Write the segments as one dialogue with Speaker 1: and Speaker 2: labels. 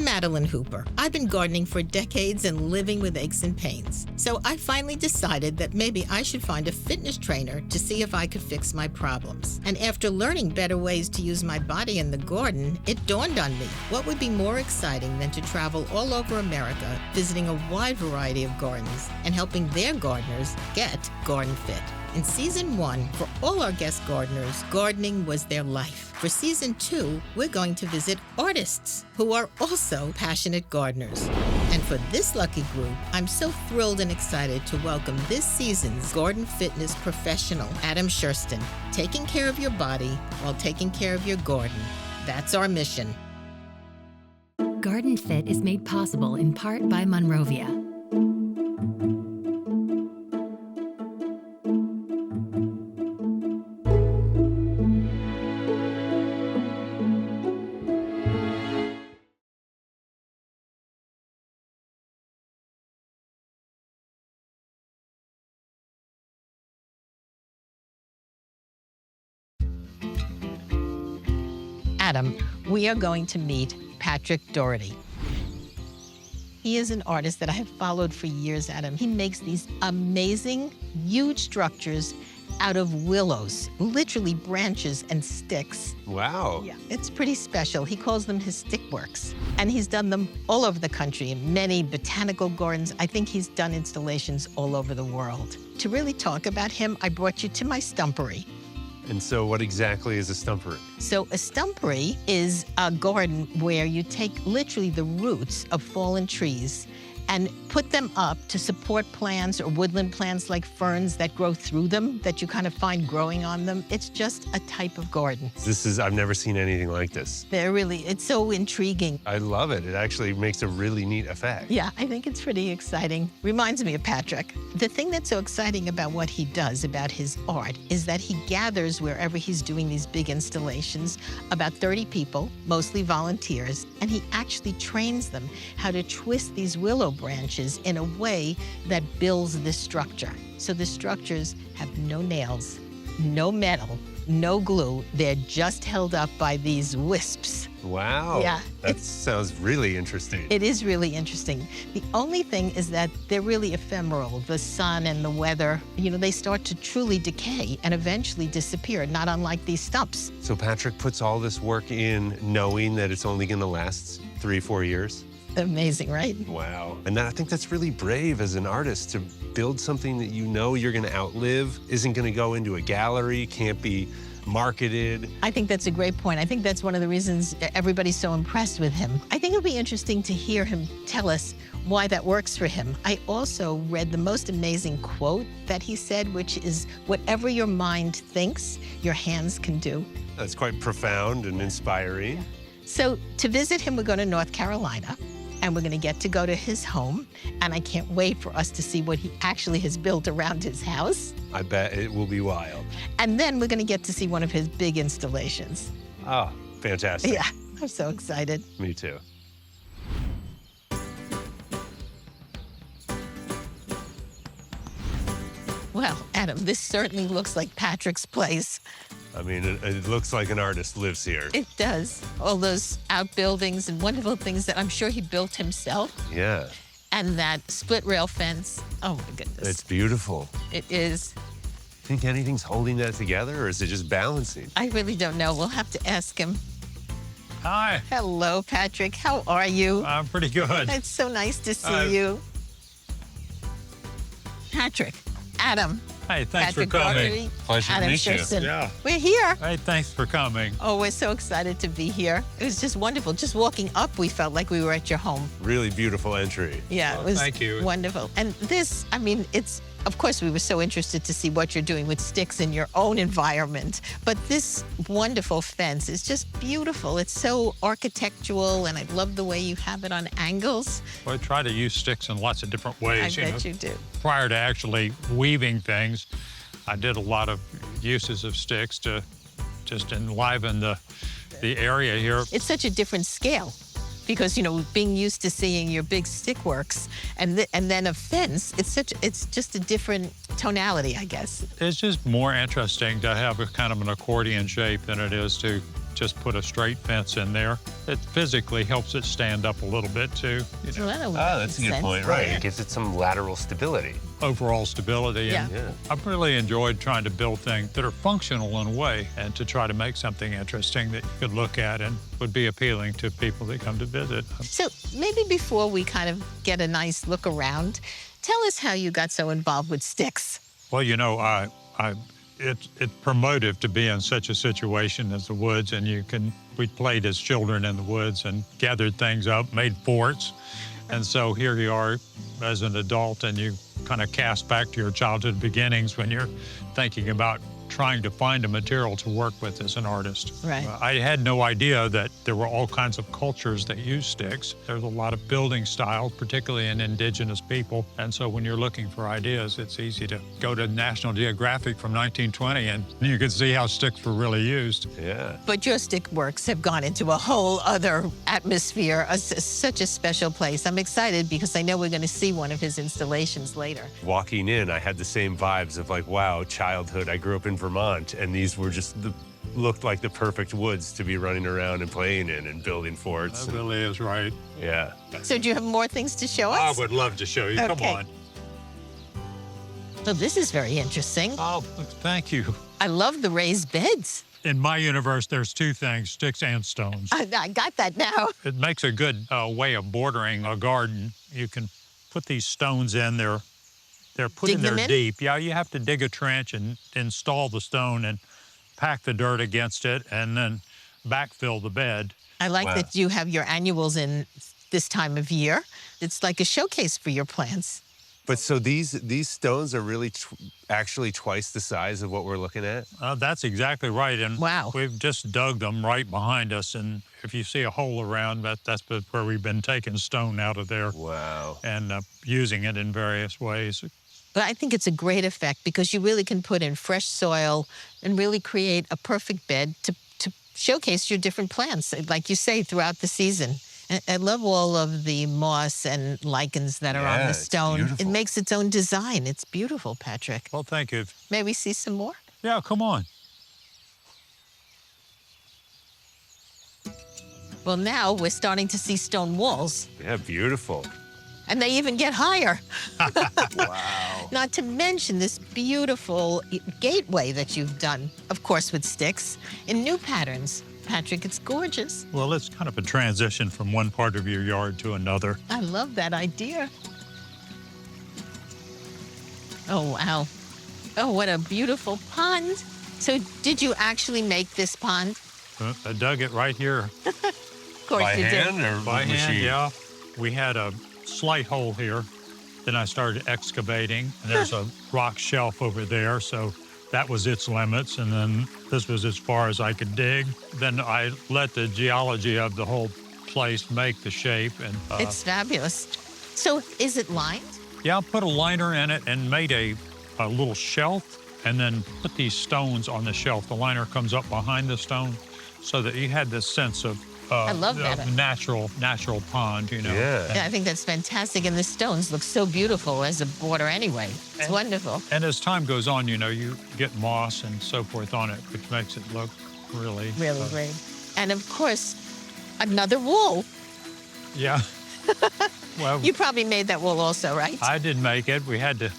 Speaker 1: I'm Madeline Hooper. I've been gardening for decades and living with aches and pains. So I finally decided that maybe I should find a fitness trainer to see if I could fix my problems. And after learning better ways to use my body in the garden, it dawned on me, what would be more exciting than to travel all over America, visiting a wide variety of gardens and helping their gardeners get GardenFit. In Season 1, for all our guest gardeners, gardening was their life. For Season 2, we're going to visit artists who are also passionate gardeners. And for this lucky group, I'm so thrilled and excited to welcome this season's garden fitness professional, Adam Schurston, taking care of your body while taking care of your garden. That's our mission.
Speaker 2: GardenFit is made possible in part by Monrovia.
Speaker 1: Adam, we are going to meet Patrick Dougherty. He is an artist that I have followed for years, Adam. He makes these amazing, huge structures out of willows, literally branches and sticks.
Speaker 3: Wow.
Speaker 1: Yeah, it's pretty special. He calls them his Stickworks. And he's done them all over the country, in many botanical gardens. I think he's done installations all over the world. To really talk about him, I brought you to my stumpery.
Speaker 3: And so what exactly is a stumpery?
Speaker 1: So a stumpery is a garden where you take literally the roots of fallen trees and put them up to support plants or woodland plants like ferns that grow through them, that you kind of find growing on them. It's just a type of garden.
Speaker 3: I've never seen anything like this.
Speaker 1: It's so intriguing.
Speaker 3: I love it. It actually makes a really neat effect.
Speaker 1: Yeah, I think it's pretty exciting. Reminds me of Patrick. The thing that's so exciting about what he does, about his art, is that he gathers wherever he's doing these big installations, about 30 people, mostly volunteers, and he actually trains them how to twist these willow branches in a way that builds this structure. So the structures have no nails, no metal, no glue. They're just held up by these wisps.
Speaker 3: Wow.
Speaker 1: Yeah.
Speaker 3: That sounds really interesting.
Speaker 1: It is really interesting. The only thing is that they're really ephemeral. The sun and the weather, they start to truly decay and eventually disappear, not unlike these stumps.
Speaker 3: So Patrick puts all this work in knowing that it's only going to last 3-4 years?
Speaker 1: Amazing, right?
Speaker 3: Wow. And I think that's really brave as an artist to build something that you know you're going to outlive, isn't going to go into a gallery, can't be marketed.
Speaker 1: I think that's a great point. I think that's one of the reasons everybody's so impressed with him. I think it'll be interesting to hear him tell us why that works for him. I also read the most amazing quote that he said, which is, whatever your mind thinks, your hands can do.
Speaker 3: That's quite profound and inspiring.
Speaker 1: Yeah. So to visit him, we're going to North Carolina. And we're going to get to go to his home. And I can't wait for us to see what he actually has built around his house.
Speaker 3: I bet it will be wild.
Speaker 1: And then we're going to get to see one of his big installations.
Speaker 3: Oh, fantastic.
Speaker 1: Yeah, I'm so excited.
Speaker 3: Me too.
Speaker 1: Well, Adam, this certainly looks like Patrick's place.
Speaker 3: I mean, it looks like an artist lives here.
Speaker 1: It does. All those outbuildings and wonderful things that I'm sure he built himself.
Speaker 3: Yeah.
Speaker 1: And that split rail fence. Oh, my goodness.
Speaker 3: It's beautiful.
Speaker 1: It is.
Speaker 3: Think anything's holding that together, or is it just balancing?
Speaker 1: I really don't know. We'll have to ask him.
Speaker 4: Hi.
Speaker 1: Hello, Patrick. How are you?
Speaker 4: I'm pretty good.
Speaker 1: It's so nice to see you. Patrick, Adam.
Speaker 4: Hey, thanks
Speaker 1: Patrick
Speaker 4: for coming.
Speaker 1: Dougherty,
Speaker 3: Pleasure to
Speaker 1: Adam
Speaker 3: meet you.
Speaker 1: Schurston.
Speaker 4: Yeah.
Speaker 1: We're here.
Speaker 4: Hey, thanks for coming.
Speaker 1: Oh, we're so excited to be here. It was just wonderful. Just walking up, we felt like we were at your home.
Speaker 3: Really beautiful entry.
Speaker 1: Yeah,
Speaker 4: Well,
Speaker 1: it was
Speaker 4: thank you.
Speaker 1: wonderful. And this, I mean, of course, we were so interested to see what you're doing with sticks in your own environment. But this wonderful fence is just beautiful. It's so architectural, and I love the way you have it on angles.
Speaker 4: Well, I try to use sticks in lots of different ways.
Speaker 1: I bet you do.
Speaker 4: Prior to actually weaving things, I did a lot of uses of sticks to just enliven the area here.
Speaker 1: It's such a different scale. Because, being used to seeing your big stickworks and then a fence, it's just a different tonality, I guess.
Speaker 4: It's just more interesting to have a kind of an accordion shape than it is to just put a straight fence in there. It physically helps it stand up a little bit too.
Speaker 1: So that'll
Speaker 3: That's a
Speaker 1: make
Speaker 3: good
Speaker 1: sense.
Speaker 3: point, right? It gives it some lateral stability.
Speaker 4: Overall stability.
Speaker 1: Yeah.
Speaker 4: And I've really enjoyed trying to build things that are functional in a way and to try to make something interesting that you could look at and would be appealing to people that come to visit.
Speaker 1: So maybe before we kind of get a nice look around, tell us how you got so involved with sticks.
Speaker 4: Well, you know, it's promotive to be in such a situation as the woods, and we played as children in the woods and gathered things up, made forts. And so here you are as an adult, and you kind of cast back to your childhood beginnings when you're thinking about trying to find a material to work with as an artist.
Speaker 1: Right.
Speaker 4: I had no idea that there were all kinds of cultures that use sticks. There's a lot of building style, particularly in indigenous people. And so when you're looking for ideas, it's easy to go to National Geographic from 1920 and you can see how sticks were really used.
Speaker 3: Yeah.
Speaker 1: But your stick works have gone into a whole other atmosphere, such a special place. I'm excited because I know we're going to see one of his installations later.
Speaker 3: Walking in, I had the same vibes of like, wow, childhood. I grew up in Vermont, and these were just looked like the perfect woods to be running around and playing in and building forts.
Speaker 4: That really is right.
Speaker 3: Yeah.
Speaker 1: So do you have more things to show
Speaker 4: I
Speaker 1: us?
Speaker 4: would love to show you. Come
Speaker 1: Okay.
Speaker 4: on.
Speaker 1: So this is very interesting.
Speaker 4: Oh, thank you.
Speaker 1: I love the raised beds.
Speaker 4: In my universe, there's two things, sticks and stones.
Speaker 1: I got that now.
Speaker 4: It makes a good way of bordering a garden. You can put these stones in. They're put
Speaker 1: Dig
Speaker 4: in
Speaker 1: them
Speaker 4: there
Speaker 1: in?
Speaker 4: deep. Yeah, you have to dig a trench and install the stone and pack the dirt against it and then backfill the bed.
Speaker 1: I like
Speaker 3: Wow.
Speaker 1: that you have your annuals in this time of year. It's like a showcase for your plants.
Speaker 3: But so these stones are really actually twice the size of what we're looking at?
Speaker 4: That's exactly right. And
Speaker 1: Wow.
Speaker 4: we've just dug them right behind us. And if you see a hole around, that's where we've been taking stone out of there
Speaker 3: Wow.
Speaker 4: and using it in various ways.
Speaker 1: But I think it's a great effect because you really can put in fresh soil and really create a perfect bed to showcase your different plants, like you say, throughout the season. And I love all of the moss and lichens that are on
Speaker 3: Yeah,
Speaker 1: the
Speaker 3: it's
Speaker 1: stone. It
Speaker 3: beautiful.
Speaker 1: makes its own design. It's beautiful, Patrick.
Speaker 4: Well, thank you.
Speaker 1: May we see some more?
Speaker 4: Yeah, come on.
Speaker 1: Well, now we're starting to see stone walls,
Speaker 3: Yeah, beautiful.
Speaker 1: and they even get higher.
Speaker 3: Wow.
Speaker 1: Not to mention this beautiful gateway that you've done, of course, with sticks, in new patterns. Patrick, it's gorgeous.
Speaker 4: Well, it's kind of a transition from one part of your yard to another.
Speaker 1: I love that idea. Oh, wow. Oh, what a beautiful pond. So did you actually make this pond?
Speaker 4: I dug it right here.
Speaker 1: Of course
Speaker 3: By
Speaker 1: you
Speaker 3: hand
Speaker 1: did.
Speaker 3: or
Speaker 4: By hand,
Speaker 3: machine?
Speaker 4: yeah. We had a slight hole here. Then I started excavating, and there's a rock shelf over there, so that was its limits, and then this was as far as I could dig. Then I let the geology of the whole place make the shape, and
Speaker 1: It's fabulous. So is it lined?
Speaker 4: yeah, I put a liner in it and made a little shelf, and then put these stones on the shelf. The liner comes up behind the stone, so that you had this sense of
Speaker 1: I love that.
Speaker 4: of natural pond, you know.
Speaker 3: Yeah.
Speaker 1: Yeah, I think that's fantastic. And the stones look so beautiful as a border anyway. It's wonderful.
Speaker 4: And as time goes on, you know, you get moss and so forth on it, which makes it look really,
Speaker 1: Really great. And of course, another wall.
Speaker 4: Yeah. Well,
Speaker 1: You probably made that wall also, right?
Speaker 4: I didn't make it. We had to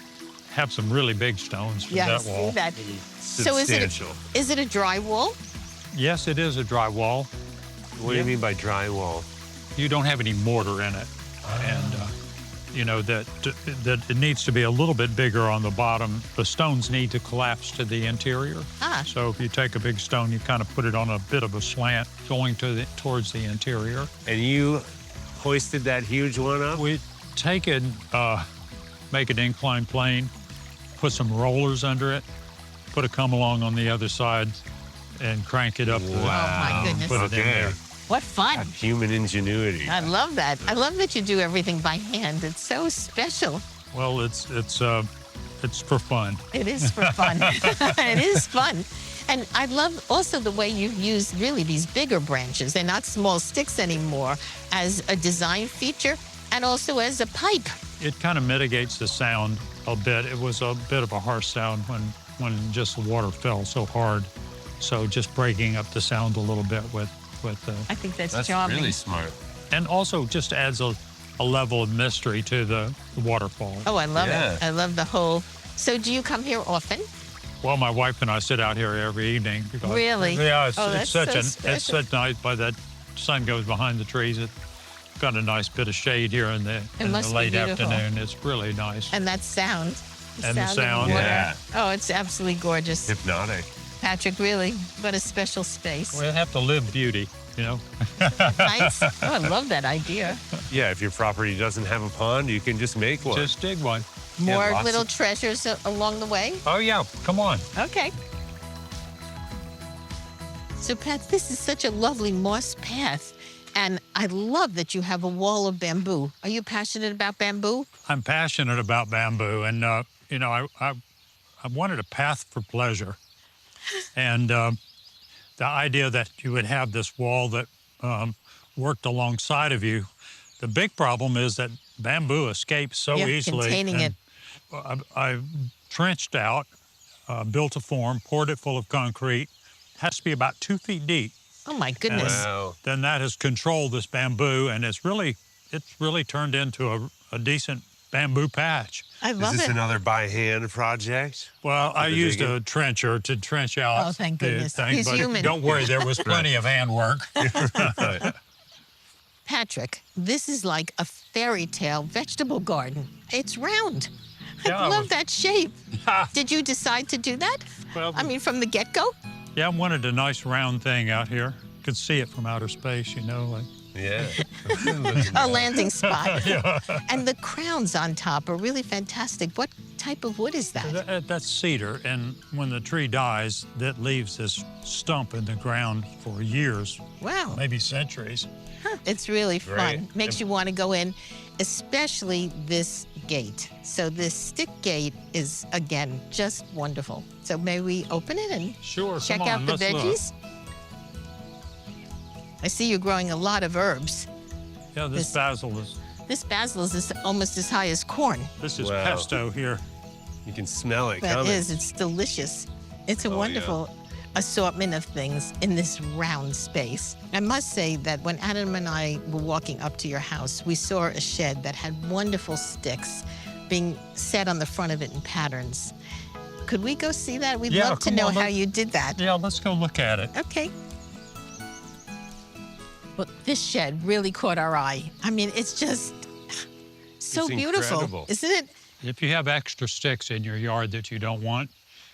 Speaker 4: have some really big stones for
Speaker 1: Yeah, I
Speaker 4: that
Speaker 1: see
Speaker 4: wall.
Speaker 1: that. So
Speaker 3: Substantial.
Speaker 1: is it a dry wall?
Speaker 4: Yes, it is a dry wall.
Speaker 3: What do you mean by drywall?
Speaker 4: You don't have any mortar in it, and you know that it needs to be a little bit bigger on the bottom. The stones need to collapse to the interior.
Speaker 1: Ah.
Speaker 4: So if you take a big stone, you kind of put it on a bit of a slant going towards the interior.
Speaker 3: And you hoisted that huge one up?
Speaker 4: We take it, make an inclined plane, put some rollers under it, put a come along on the other side, and crank it up.
Speaker 3: Wow.
Speaker 1: Oh, my goodness.
Speaker 4: Put it in there.
Speaker 1: What fun.
Speaker 3: Human ingenuity.
Speaker 1: I love that. I love that you do everything by hand. It's so special.
Speaker 4: Well, it's for fun.
Speaker 1: It is for fun. It is fun. And I love also the way you've used really these bigger branches. They're not small sticks anymore as a design feature and also as a pipe.
Speaker 4: It kind of mitigates the sound a bit. It was a bit of a harsh sound when just the water fell so hard. So just breaking up the sound a little bit with
Speaker 1: I think that's
Speaker 3: That's
Speaker 1: charming.
Speaker 3: really smart.
Speaker 4: and also just adds a level of mystery to the waterfall.
Speaker 1: Oh, I love
Speaker 3: Yeah.
Speaker 1: it. I love the whole. So do you come here often?
Speaker 4: Well, my wife and I sit out here every evening. Because,
Speaker 1: Really?
Speaker 4: Yeah, it's,
Speaker 1: Oh,
Speaker 4: it's
Speaker 1: that's
Speaker 4: such
Speaker 1: so
Speaker 4: it's
Speaker 1: special.
Speaker 4: such nice. By the sun goes behind the trees, it's got a nice bit of shade here in the
Speaker 1: must be
Speaker 4: late
Speaker 1: beautiful.
Speaker 4: afternoon. It's really nice.
Speaker 1: And that sound.
Speaker 4: And the
Speaker 1: of
Speaker 4: sound.
Speaker 1: water.
Speaker 3: Yeah.
Speaker 1: Oh, it's absolutely gorgeous.
Speaker 3: Hypnotic.
Speaker 1: Patrick, really, what a special space.
Speaker 4: We have to live beauty, you know.
Speaker 1: Nice. Oh, I love that idea.
Speaker 3: Yeah, if your property doesn't have a pond, you can just make one.
Speaker 4: Just dig one.
Speaker 1: More
Speaker 3: lots
Speaker 1: little
Speaker 3: of-
Speaker 1: treasures along the way.
Speaker 4: Oh yeah, come on.
Speaker 1: Okay. So, Pat, this is such a lovely moss path. And I love that you have a wall of bamboo. Are you passionate about bamboo?
Speaker 4: I'm passionate about bamboo, and you know, I wanted a path for pleasure, and the idea that you would have this wall that worked alongside of you. The big problem is that bamboo escapes so
Speaker 1: Yeah,
Speaker 4: easily.
Speaker 1: containing
Speaker 4: and I trenched out, built a form, poured it full of concrete. Has to be about 2 feet deep.
Speaker 1: Oh, my goodness.
Speaker 3: Wow.
Speaker 4: Then that has controlled this bamboo, and it's really turned into a decent bamboo patch.
Speaker 1: I
Speaker 3: Is
Speaker 1: love
Speaker 3: this
Speaker 1: it.
Speaker 3: another by hand project?
Speaker 4: Well, I
Speaker 3: the
Speaker 4: used
Speaker 3: digging?
Speaker 4: a trencher to trench out
Speaker 1: Oh, thank
Speaker 4: the
Speaker 1: goodness.
Speaker 4: thing,
Speaker 1: He's
Speaker 4: but
Speaker 1: human.
Speaker 4: don't worry, there was plenty of handwork.
Speaker 1: Patrick, this is like a fairy tale vegetable garden. It's round.
Speaker 4: Yeah,
Speaker 1: I
Speaker 4: I
Speaker 1: love
Speaker 4: was-
Speaker 1: that shape. Did you decide to do that?
Speaker 4: Well,
Speaker 1: I mean, from the get-go?
Speaker 4: Yeah, I wanted a nice round thing out here. Could see it from outer space, you know. Like,
Speaker 3: Yeah.
Speaker 1: A landing spot. And the crowns on top are really fantastic. What type of wood is that?
Speaker 4: that's cedar, and when the tree dies, that leaves this stump in the ground for years,
Speaker 1: Wow.
Speaker 4: maybe centuries.
Speaker 1: It's really fun.
Speaker 3: Great.
Speaker 1: Makes you want to go in, especially this gate. So this stick gate is, again, just wonderful. So may we open it and
Speaker 4: Sure,
Speaker 1: check
Speaker 4: come on,
Speaker 1: out the
Speaker 4: let's look.
Speaker 1: veggies? I see you're growing a lot of herbs.
Speaker 4: Yeah, this
Speaker 1: This-
Speaker 4: basil is.
Speaker 1: This basil is almost as high as corn.
Speaker 4: This is
Speaker 3: Wow.
Speaker 4: pesto here.
Speaker 3: You can smell it
Speaker 1: That
Speaker 3: coming.
Speaker 1: is, it's delicious. It's a
Speaker 3: Oh,
Speaker 1: wonderful assortment of things in this round space. I must say that when Adam and I were walking up to your house, we saw a shed that had wonderful sticks being set on the front of it in patterns. Could we go see that? We'd
Speaker 4: Yeah,
Speaker 1: love to
Speaker 4: come
Speaker 1: know
Speaker 4: on,
Speaker 1: how
Speaker 4: look.
Speaker 1: you did that.
Speaker 4: Yeah, let's go look at it.
Speaker 1: Okay. Well, this shed really caught our eye. I mean, it's just so
Speaker 3: It's
Speaker 1: beautiful,
Speaker 3: incredible.
Speaker 1: isn't it?
Speaker 4: If you have extra sticks in your yard that you don't want,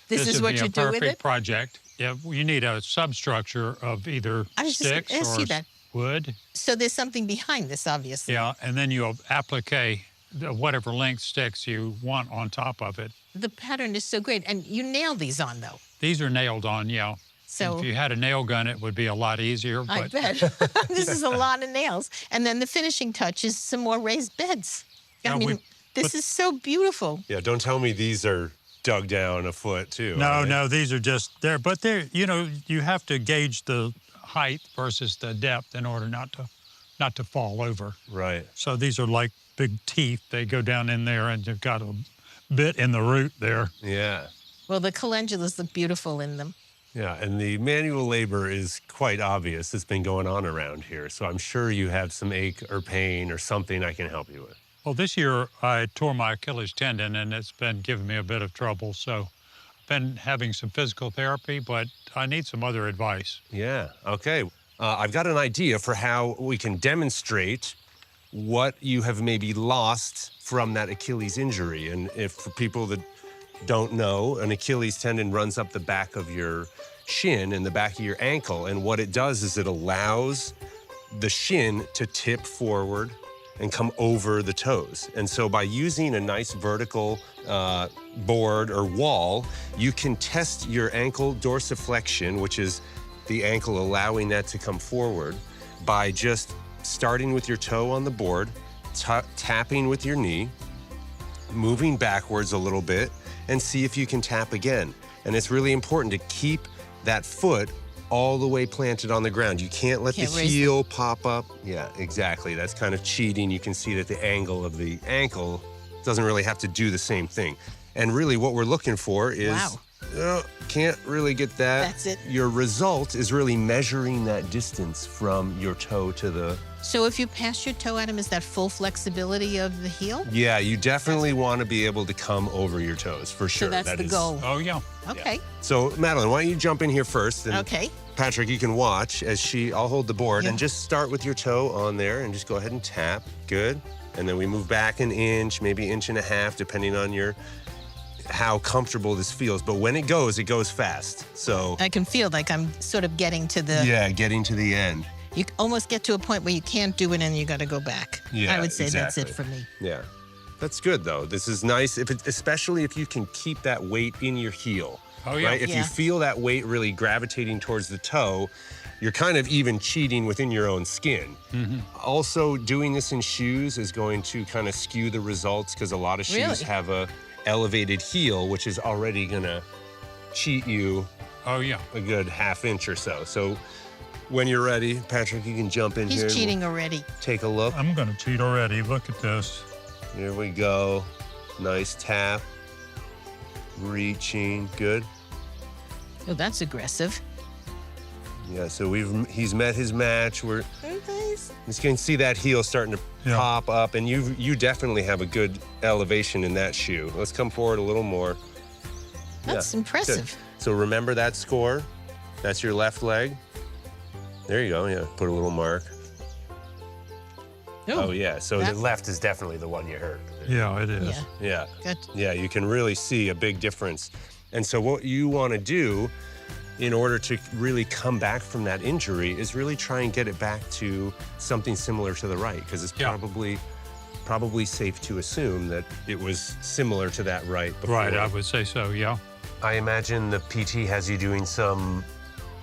Speaker 1: This is
Speaker 4: would
Speaker 1: what
Speaker 4: be
Speaker 1: you
Speaker 4: a
Speaker 1: do with
Speaker 4: perfect
Speaker 1: it?
Speaker 4: project. Yeah, you need a substructure of either
Speaker 1: I was just gonna
Speaker 4: sticks
Speaker 1: ask
Speaker 4: or
Speaker 1: you that.
Speaker 4: wood.
Speaker 1: So there's something behind this, obviously.
Speaker 4: Yeah, and then you applique whatever length sticks you want on top of it.
Speaker 1: The pattern is so great. And you nail these on, though.
Speaker 4: These are nailed on, yeah.
Speaker 1: So
Speaker 4: If you had a nail gun, it would be a lot easier.
Speaker 1: I
Speaker 4: But
Speaker 1: bet. This is a lot of nails. And then the finishing touch is some more raised beds. I
Speaker 4: Yeah,
Speaker 1: mean, this is so beautiful.
Speaker 3: Yeah, don't tell me these are dug down a foot too.
Speaker 4: no,
Speaker 3: are they?
Speaker 4: no, these are just there. But they're, you know, you have to gauge the height versus the depth in order not to fall over.
Speaker 3: Right.
Speaker 4: So these are like big teeth. They go down in there, and you've got a bit in the root there.
Speaker 3: Yeah.
Speaker 1: Well, the calendulas look beautiful in them.
Speaker 3: Yeah, and the manual labor is quite obvious. It's been going on around here, so I'm sure you have some ache or pain or something I can help you with.
Speaker 4: Well, this year I tore my Achilles tendon, and it's been giving me a bit of trouble. So I've been having some physical therapy, but I need some other advice.
Speaker 3: Yeah, okay. I've got an idea for how we can demonstrate what you have maybe lost from that Achilles injury. And if for people that don't know, an Achilles tendon runs up the back of your shin and the back of your ankle. And what it does is it allows the shin to tip forward and come over the toes. And so by using a nice vertical board or wall, you can test your ankle dorsiflexion, which is the ankle allowing that to come forward, by just starting with your toe on the board, tapping with your knee, moving backwards a little bit, and see if you can tap again. And it's really important to keep that foot all the way planted on the ground. You can't let
Speaker 1: Can't
Speaker 3: the
Speaker 1: raise
Speaker 3: heel pop up. Yeah, exactly. That's kind of cheating. You can see that the angle of the ankle doesn't really have to do the same thing. And really what we're looking for is
Speaker 1: Wow.
Speaker 3: Can't really get that.
Speaker 1: That's it.
Speaker 3: Your result is really measuring that distance from your toe to the...
Speaker 1: So if you pass your toe at him, is that full flexibility of the heel?
Speaker 3: Yeah, you definitely want to be able to come over your toes, for sure.
Speaker 1: So that's the goal.
Speaker 4: Oh, yeah.
Speaker 1: Okay.
Speaker 3: Yeah. So, Madeline, why don't you jump in here first? And
Speaker 1: Okay.
Speaker 3: Patrick, you can watch as I'll hold the board
Speaker 1: Yeah.
Speaker 3: and just start with your toe on there and just go ahead and tap. Good. And then we move back an inch, maybe inch and a half, depending on how comfortable this feels. But when it goes fast. So
Speaker 1: I can feel like I'm sort of getting to the...
Speaker 3: yeah, getting to the end.
Speaker 1: You almost get to a point where you can't do it and you got to go back.
Speaker 3: Yeah,
Speaker 1: I would say
Speaker 3: exactly.
Speaker 1: that's it for me.
Speaker 3: Yeah. That's good, though. This is nice, especially if you can keep that weight in your heel.
Speaker 4: Oh, yeah.
Speaker 3: Right? If you feel that weight really gravitating towards the toe, you're kind of even cheating within your own skin.
Speaker 4: Mm-hmm.
Speaker 3: Also, doing this in shoes is going to kind of skew the results because a lot of shoes
Speaker 1: Really?
Speaker 3: have a elevated heel, which is already going to cheat you
Speaker 4: Oh, yeah.
Speaker 3: a good half inch or so. So when you're ready, Patrick, you can jump in
Speaker 1: He's
Speaker 3: here. and
Speaker 1: cheating already.
Speaker 3: Take a look.
Speaker 4: I'm going to cheat already. Look at this.
Speaker 3: Here we go. Nice tap. Reaching. Good.
Speaker 1: Oh, that's aggressive.
Speaker 3: Yeah, so he's met his match. We're
Speaker 1: Nice.
Speaker 3: you can see that heel starting to
Speaker 4: Yeah.
Speaker 3: pop up, and you definitely have a good elevation in that shoe. Let's come forward a little more.
Speaker 1: That's
Speaker 3: Yeah,
Speaker 1: impressive.
Speaker 3: good. So remember that score. That's your left leg. There you go. Yeah, put a little mark. Oh yeah. So
Speaker 1: that-
Speaker 3: the left is definitely the one you hurt.
Speaker 4: Yeah, it is.
Speaker 1: Yeah.
Speaker 3: Yeah.
Speaker 1: Good.
Speaker 3: Yeah, you can really see a big difference. And so what you want to do in order to really come back from that injury is really try and get it back to something similar to the right, because it's
Speaker 4: Yeah.
Speaker 3: probably safe to assume that it was similar to that right before.
Speaker 4: Right, I would say so, yeah.
Speaker 3: I imagine the PT has you doing some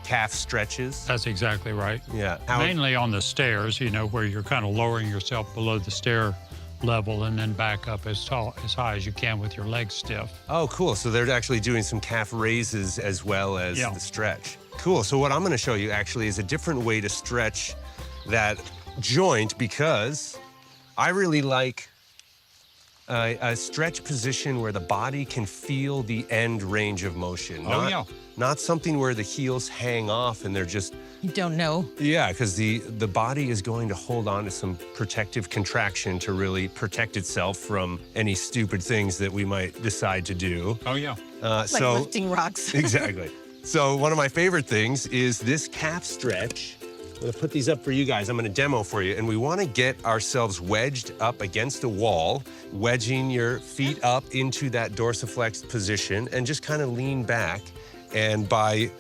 Speaker 3: calf stretches.
Speaker 4: That's exactly right.
Speaker 3: Yeah.
Speaker 4: Mainly on the stairs, where you're kind of lowering yourself below the stair level and then back up as high as you can with your legs stiff.
Speaker 3: Oh, cool. So they're actually doing some calf raises as well as
Speaker 4: Yeah.
Speaker 3: the stretch. Cool. So what I'm going to show you actually is a different way to stretch that joint, because I really like a stretch position where the body can feel the end range of motion.
Speaker 4: Oh, yeah.
Speaker 3: Not something where the heels hang off and they're just...
Speaker 1: You don't know.
Speaker 3: Yeah, because the body is going to hold on to some protective contraction to really protect itself from any stupid things that we might decide to do.
Speaker 4: Oh, yeah.
Speaker 1: Like lifting rocks.
Speaker 3: Exactly. So one of my favorite things is this calf stretch. I'm gonna put these up for you guys. I'm gonna demo for you. And we wanna get ourselves wedged up against a wall, wedging your feet up into that dorsiflexed position and just kind of lean back. And by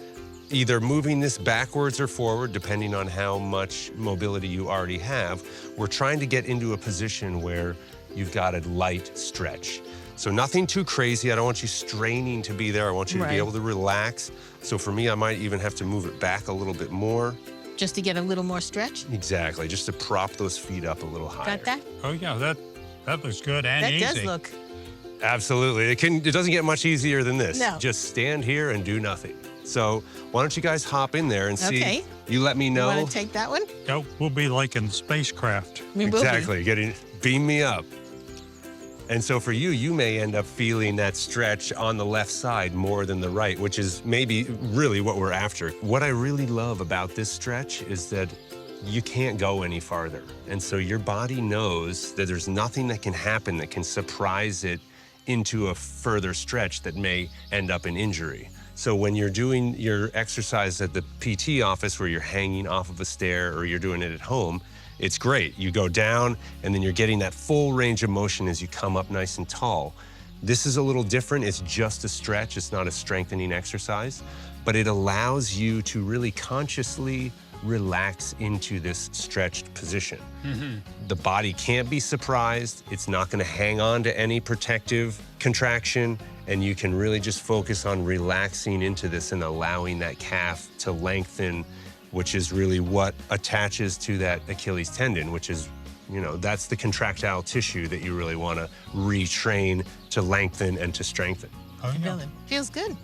Speaker 3: either moving this backwards or forward, depending on how much mobility you already have, we're trying to get into a position where you've got a light stretch. So nothing too crazy. I don't want you straining to be there. I want you to be
Speaker 1: Right.
Speaker 3: able to relax. So for me, I might even have to move it back a little bit more.
Speaker 1: Just to get a little more stretch.
Speaker 3: Exactly, just to prop those feet up a little higher.
Speaker 1: Got that?
Speaker 4: Oh, yeah, that looks good and
Speaker 1: That
Speaker 4: easy.
Speaker 1: does look.
Speaker 3: Absolutely. It doesn't get much easier than this.
Speaker 1: No.
Speaker 3: Just stand here and do nothing. So why don't you guys hop in there and see?
Speaker 1: Okay.
Speaker 3: You let me
Speaker 1: You
Speaker 3: know.
Speaker 1: want to take that one?
Speaker 4: Yeah, we'll be like in spacecraft.
Speaker 1: We will be.
Speaker 3: Exactly. Beam me up. And so for you, you may end up feeling that stretch on the left side more than the right, which is maybe really what we're after. What I really love about this stretch is that you can't go any farther. And so your body knows that there's nothing that can happen that can surprise it into a further stretch that may end up in injury. So when you're doing your exercise at the PT office where you're hanging off of a stair or you're doing it at home, it's great. You go down and then you're getting that full range of motion as you come up nice and tall. This is a little different. It's just a stretch. It's not a strengthening exercise, but it allows you to really consciously relax into this stretched position. The body can't be surprised. It's not going to hang on to any protective contraction, and you can really just focus on relaxing into this and allowing that calf to lengthen, which is really what attaches to that Achilles tendon, which is, that's the contractile tissue that you really want to retrain to lengthen and to strengthen.
Speaker 4: Oh, yeah.
Speaker 1: Feels good.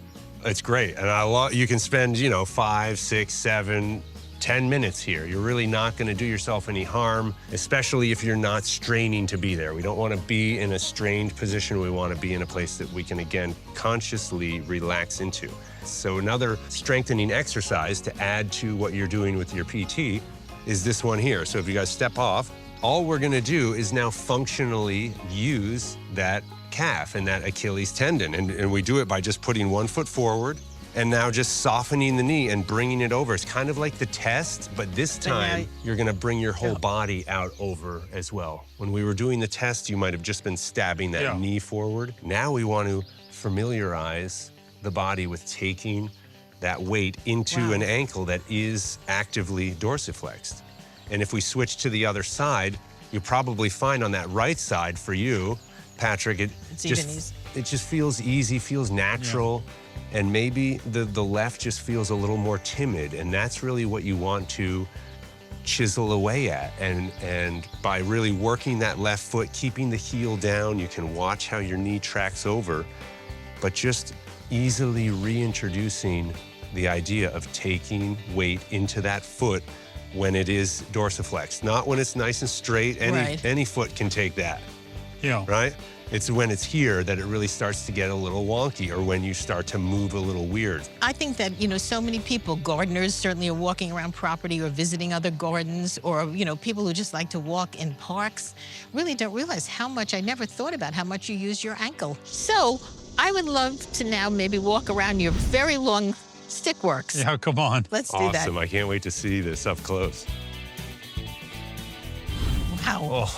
Speaker 3: It's great. And you can spend, 5, 6, 7, 10 minutes here. You're really not gonna do yourself any harm, especially if you're not straining to be there. We don't wanna be in a strained position. We wanna be in a place that we can, again, consciously relax into. So another strengthening exercise to add to what you're doing with your PT is this one here. So if you guys step off, all we're gonna do is now functionally use that calf and that Achilles tendon. And we do it by just putting one foot forward and now just softening the knee and bringing it over. It's kind of like the test, but this time you're gonna bring your whole body out over as well. When we were doing the test, you might have just been stabbing that knee forward. Now we want to familiarize the body with taking that weight into an ankle that is actively dorsiflexed. And if we switch to the other side, you'll probably find on that right side for you, Patrick, it just feels easy, feels natural. And maybe the left just feels a little more timid, and that's really what you want to chisel away at. And by really working that left foot, keeping the heel down, you can watch how your knee tracks over, but just easily reintroducing the idea of taking weight into that foot when it is dorsiflexed, not when it's nice and straight. Any foot can take that, right? It's when it's here that it really starts to get a little wonky, or when you start to move a little weird.
Speaker 1: I think that, so many people, gardeners certainly, are walking around property or visiting other gardens, or, people who just like to walk in parks, really don't realize how much, I never thought about how much you use your ankle. So I would love to now maybe walk around your very long Stickworks.
Speaker 4: Yeah, come on.
Speaker 1: Let's do that.
Speaker 3: Awesome, I can't wait to see this up close.
Speaker 1: Wow.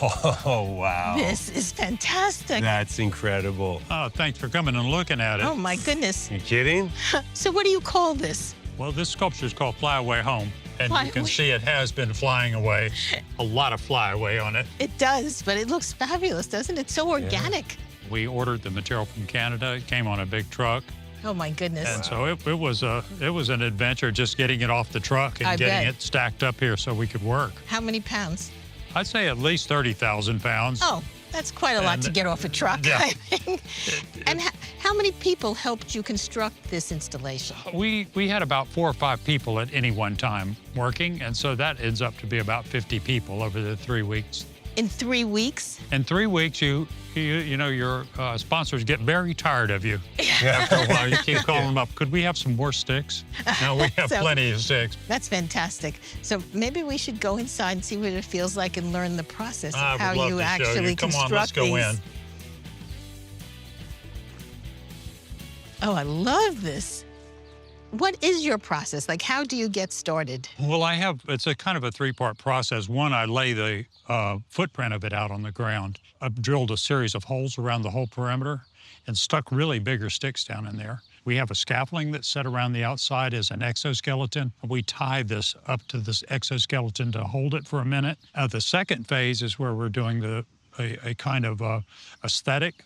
Speaker 3: Oh, wow.
Speaker 1: This is fantastic.
Speaker 3: That's incredible.
Speaker 4: Oh, thanks for coming and looking at it.
Speaker 1: Oh, my goodness.
Speaker 3: You kidding?
Speaker 1: So what do you call this?
Speaker 4: Well, this sculpture is called Fly Away Home. And
Speaker 1: Fly
Speaker 4: you can
Speaker 1: away.
Speaker 4: see it has been flying away. A lot of flyaway on it.
Speaker 1: It does, but it looks fabulous, doesn't it? So organic.
Speaker 4: We ordered the material from Canada. It came on a big truck.
Speaker 1: Oh, my goodness.
Speaker 4: And so it was an adventure just getting it off the truck and getting it stacked up here so we could work.
Speaker 1: How many pounds?
Speaker 4: I'd say at least 30,000 pounds.
Speaker 1: Oh, that's quite a lot to get off a truck,
Speaker 4: Yeah.
Speaker 1: I think. And how many people helped you construct this installation?
Speaker 4: We had about 4 or 5 people at any one time working, and so that ends up to be about 50 people over the 3 weeks.
Speaker 1: In 3 weeks?
Speaker 4: In 3 weeks, your sponsors get very tired of you.
Speaker 3: Yeah.
Speaker 4: After a while, you keep calling them up. Could we have some more sticks? No, we have plenty of sticks.
Speaker 1: That's fantastic. So maybe we should go inside and see what it feels like and learn the process of how
Speaker 4: I would love
Speaker 1: you
Speaker 4: to show
Speaker 1: actually
Speaker 4: you. Come
Speaker 1: construct
Speaker 4: on, let's go
Speaker 1: these.
Speaker 4: in.
Speaker 1: Oh, I love this. What is your process? Like, how do you get started?
Speaker 4: Well, it's a kind of a 3-part process. One, I lay the footprint of it out on the ground. I've drilled a series of holes around the whole perimeter and stuck really bigger sticks down in there. We have a scaffolding that's set around the outside as an exoskeleton. We tie this up to this exoskeleton to hold it for a minute. The second phase is where we're doing a kind of aesthetic.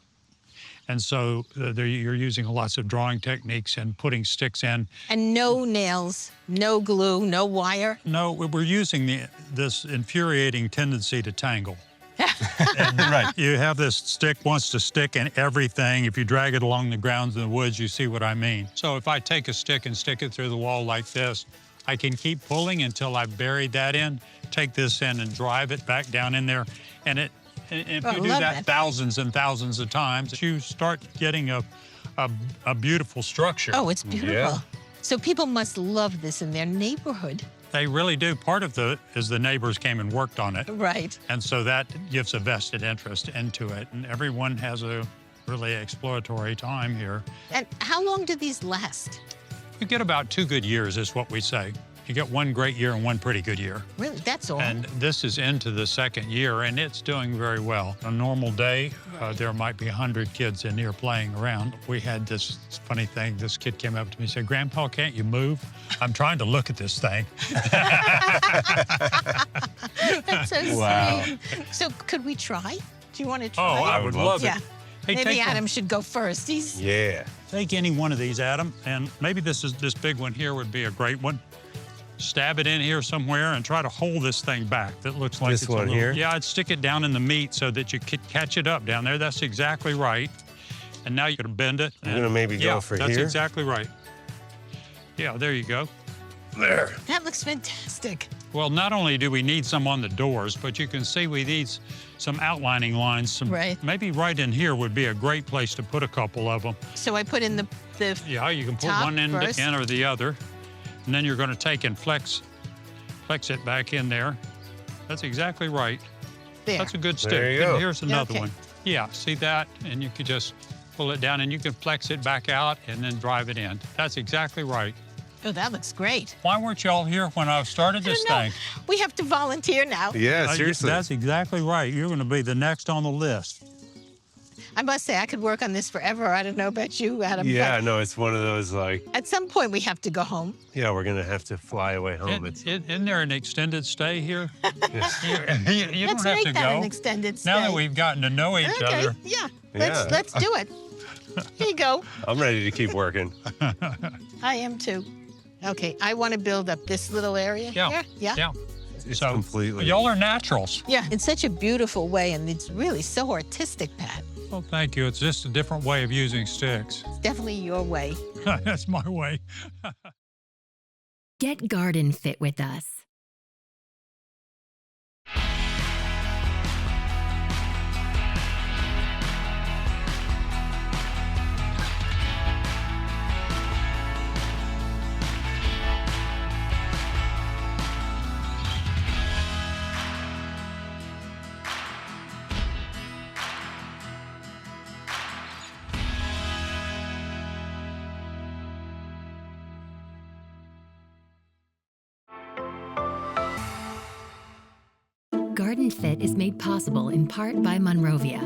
Speaker 4: And so you're using lots of drawing techniques and putting sticks in.
Speaker 1: And no nails, no glue, no wire?
Speaker 4: No, we're using this infuriating tendency to tangle. And
Speaker 3: Right.
Speaker 4: you have this stick wants to stick in everything. If you drag it along the grounds in the woods, you see what I mean. So if I take a stick and stick it through the wall like this, I can keep pulling until I've buried that in, take this in and drive it back down in there. And if you do that thousands and thousands of times, you start getting a beautiful structure.
Speaker 1: Oh, it's beautiful.
Speaker 3: Yeah.
Speaker 1: So people must love this in their neighborhood.
Speaker 4: They really do. Part of is the neighbors came and worked on it.
Speaker 1: Right.
Speaker 4: And so that gives a vested interest into it. And everyone has a really exploratory time here.
Speaker 1: And how long do these last?
Speaker 4: You get about 2 good years is what we say. You get 1 great year and 1 pretty good year.
Speaker 1: Really, that's all?
Speaker 4: And this is into the 2nd year, and it's doing very well. On a normal day, there might be 100 kids in here playing around. We had this funny thing. This kid came up to me and said, "Grandpa, can't you move? I'm trying to look at this thing."
Speaker 1: That's so
Speaker 3: Wow.
Speaker 1: sweet. So could we try? Do you want to try?
Speaker 4: Oh, I would love it.
Speaker 1: Yeah.
Speaker 4: Hey,
Speaker 1: Maybe
Speaker 4: take
Speaker 1: Adam should go first. He's
Speaker 3: Yeah.
Speaker 4: Take any one of these, Adam, and maybe this big one here would be a great one. Stab it in here somewhere and try to hold this thing back. That looks like
Speaker 3: This
Speaker 4: it's
Speaker 3: one
Speaker 4: a little,
Speaker 3: here?
Speaker 4: Yeah, I'd stick it down in the meat so that you could catch it up down there. That's exactly right. And now you're gonna bend it.
Speaker 3: You're gonna maybe go for
Speaker 4: that's
Speaker 3: here?
Speaker 4: exactly right. Yeah, there you go.
Speaker 3: There.
Speaker 1: That looks fantastic.
Speaker 4: Well, not only do we need some on the doors, but you can see we need some outlining lines. Some,
Speaker 1: Right.
Speaker 4: Maybe right in here would be a great place to put a couple of them.
Speaker 1: So I put in the
Speaker 4: Yeah, you can put
Speaker 1: top
Speaker 4: one end
Speaker 1: first.
Speaker 4: in or the other, and then you're going to take and flex it back in there. That's exactly right.
Speaker 1: there.
Speaker 4: That's a good stick.
Speaker 3: There you
Speaker 4: And
Speaker 3: go.
Speaker 4: here's another
Speaker 1: Okay.
Speaker 4: one. Yeah, see that? And you could just pull it down and you can flex it back out and then drive it in. That's exactly right.
Speaker 1: Oh, that looks great.
Speaker 4: Why weren't y'all here when I started this
Speaker 1: No,
Speaker 4: thing?
Speaker 1: we have to volunteer now.
Speaker 3: Yeah, seriously.
Speaker 4: That's exactly right. You're going to be the next on the list.
Speaker 1: I must say, I could work on this forever. I don't know about you, Adam.
Speaker 3: Yeah,
Speaker 1: but
Speaker 3: no, it's one of those like,
Speaker 1: at some point, we have to go home.
Speaker 3: yeah, we're gonna have to fly away home.
Speaker 4: Isn't there an extended stay here? you
Speaker 1: Let's
Speaker 4: don't have
Speaker 1: make
Speaker 4: to
Speaker 1: that
Speaker 4: go.
Speaker 1: an extended stay.
Speaker 4: Now that we've gotten to know each
Speaker 1: okay,
Speaker 4: other.
Speaker 1: yeah.
Speaker 3: Yeah.
Speaker 1: Let's do it. Here you go.
Speaker 3: I'm ready to keep working.
Speaker 1: I am too. Okay, I want to build up this little area here. Yeah.
Speaker 3: It's
Speaker 4: So
Speaker 3: completely.
Speaker 4: y'all are naturals.
Speaker 1: Yeah, in such a beautiful way, and it's really so artistic, Pat.
Speaker 4: Well, thank you. It's just a different way of using sticks.
Speaker 1: It's definitely your way.
Speaker 4: That's my way.
Speaker 2: Get GardenFit with us. GardenFit is made possible in part by Monrovia.